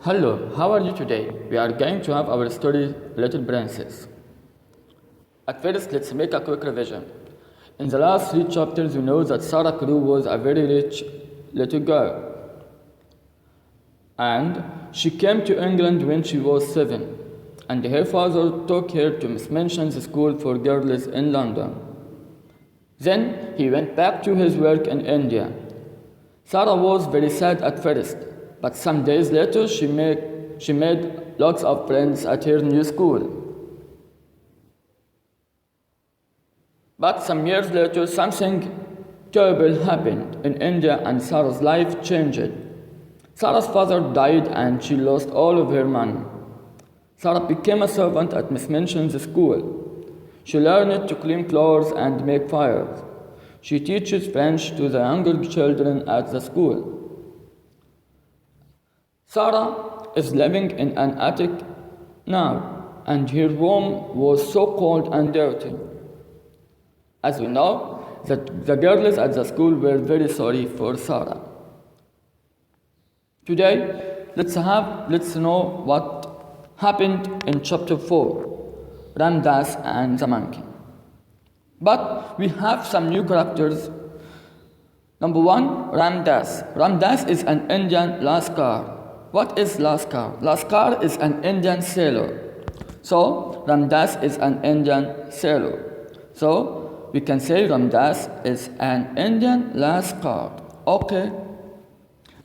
Hello, how are you today? We are going to have our story, Little Princess. At first, let's make a quick revision. In the last 3 chapters, you know that Sarah Crewe was a very rich little girl. And she came to England when she was 7. And her father took her to Miss Minchin's school for girls in London. Then he went back to his work in India. Sarah was very sad at first, but some days later she made lots of friends at her new school. But some years later, something terrible happened in India and Sarah's life changed. Sarah's father died and she lost all of her money. Sarah became a servant at Miss Minchin's school. She learned to clean floors and make fires. She teaches French to the younger children at the school. Sarah is living in an attic now, and her room was so cold and dirty. As we know, the girls at the school were very sorry for Sarah. Today, let's know what happened in chapter 4, Randaz and the monkey. But we have some new characters. Number 1, Randaz. Randaz is an Indian Lascar. What is Lascar? Lascar is an Indian sailor. So, Randaz is an Indian sailor. So, we can say Randaz is an Indian Lascar. Okay.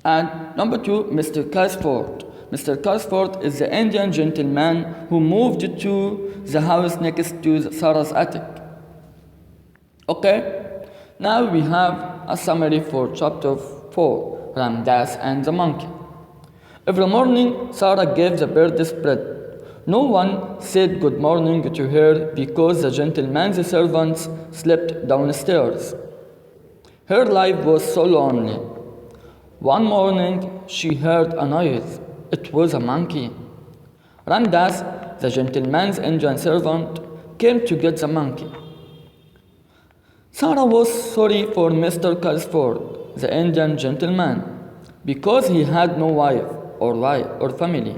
And number 2, Mr. Ch.4. Mr. Ch.4 is the Indian gentleman who moved to the house next to Sarah's attic. Okay? Now we have a summary for chapter 4, Randaz and the monkey. Every morning, Sarah gave the birds bread. No one said good morning to her because the gentleman's servants slept downstairs. Her life was so lonely. One morning, she heard a noise. It was a monkey. Randaz, the gentleman's Indian servant, came to get the monkey. Sarah was sorry for Mr. Ch.4, the Indian gentleman, because he had no wife or family.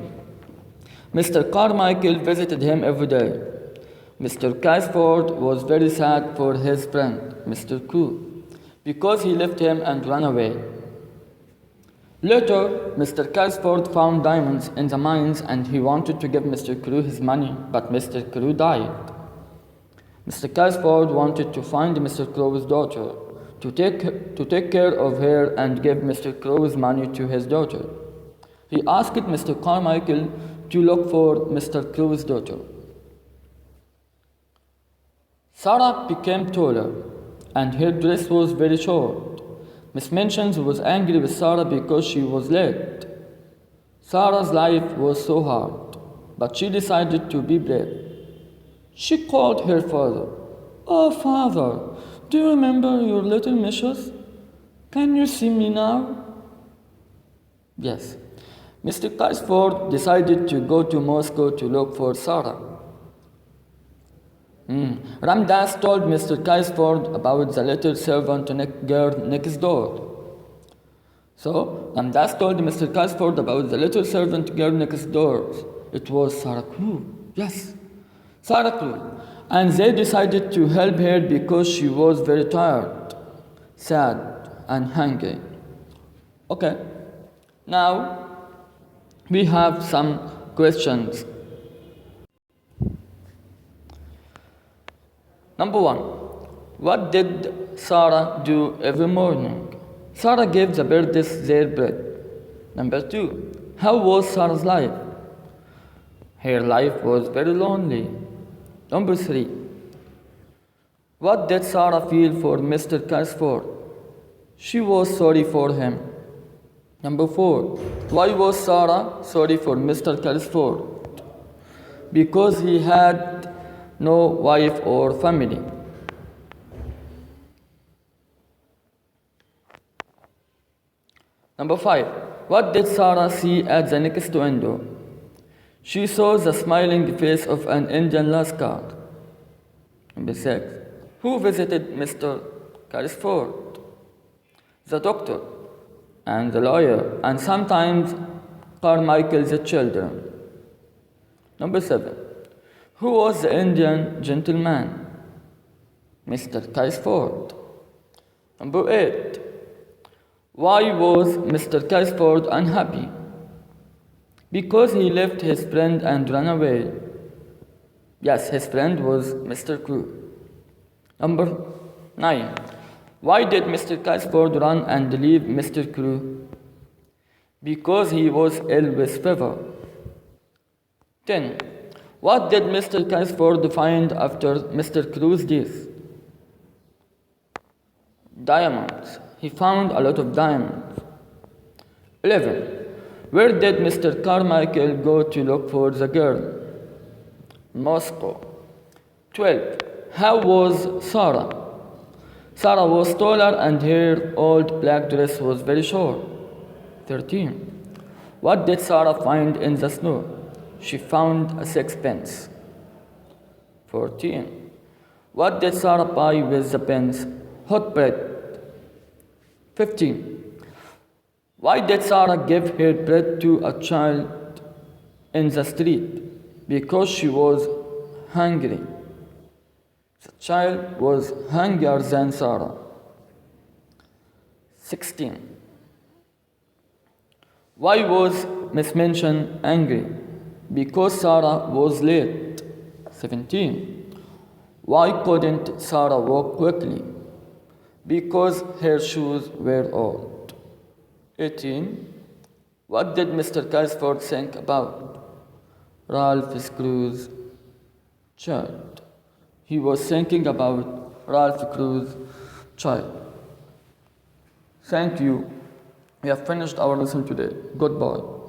Mr. Carmichael visited him every day. Mr. Ch.4 was very sad for his friend, Mr. Crewe, because he left him and ran away. Later, Mr. Ch.4 found diamonds in the mines and he wanted to give Mr. Crewe his money, but Mr. Crewe died. Mr. Ch.4 wanted to find Mr. Crewe's daughter, to take care of her and give Mr. Crewe's money to his daughter. He asked Mr. Carmichael to look for Mr. Crewe's daughter. Sarah became taller, and her dress was very short. Miss Minchin was angry with Sarah because she was late. Sarah's life was so hard, but she decided to be brave. She called her father. "Oh, father, do you remember your little missus? Can you see me now?" Yes. Mr. Ch.4 decided to go to Moscow to look for Sarah. Randaz told Mr. Ch.4 about the little servant girl next door. So, Randaz told Mr. Ch.4 about the little servant girl next door. It was Sarah Crewe. Yes, Sarah Crewe. And they decided to help her because she was very tired, sad, and hungry. Okay, now we have some questions. Number 1, what did Sarah do every morning? Sarah gave the birds their bread. Number 2, how was Sarah's life? Her life was very lonely. Number 3, what did Sarah feel for Mr. Ch.4? She was sorry for him. Number 4, why was Sarah sorry for Mr. Ch.4? Because he had no wife or family. Number 5, what did Sarah see at the next window? She saw the smiling face of an Indian Lascar. Number 6, who visited Mr. Ch.4? The doctor and the lawyer, and sometimes Carmichael's children. Number 7. Who was the Indian gentleman? Mr. Ch.4. Number 8. Why was Mr. Ch.4 unhappy? Because he left his friend and ran away. Yes, his friend was Mr. Crew. Number 9. Why did Mr. Ch.4 run and leave Mr. Crew? Because he was ill with fever. 10. What did Mr. Ch.4 find after Mr. Crew's death? Diamonds. He found a lot of diamonds. 11. Where did Mr. Carmichael go to look for the girl? Moscow. 12. How was Sarah? Sarah was taller and her old black dress was very short. 13. What did Sarah find in the snow? She found a sixpence. 14. What did Sarah buy with the pence? Hot bread. 15. Why did Sarah give her bread to a child in the street? Because she was hungry. The child was hungrier than Sarah. 16. Why was Miss Minchin angry? Because Sarah was late. 17. Why couldn't Sarah walk quickly? Because her shoes were old. 18. What did Mr. Ch.4 think about? Ralph Screw's child. He was thinking about Ralph Screw's child. Thank you. We have finished our lesson today. Goodbye.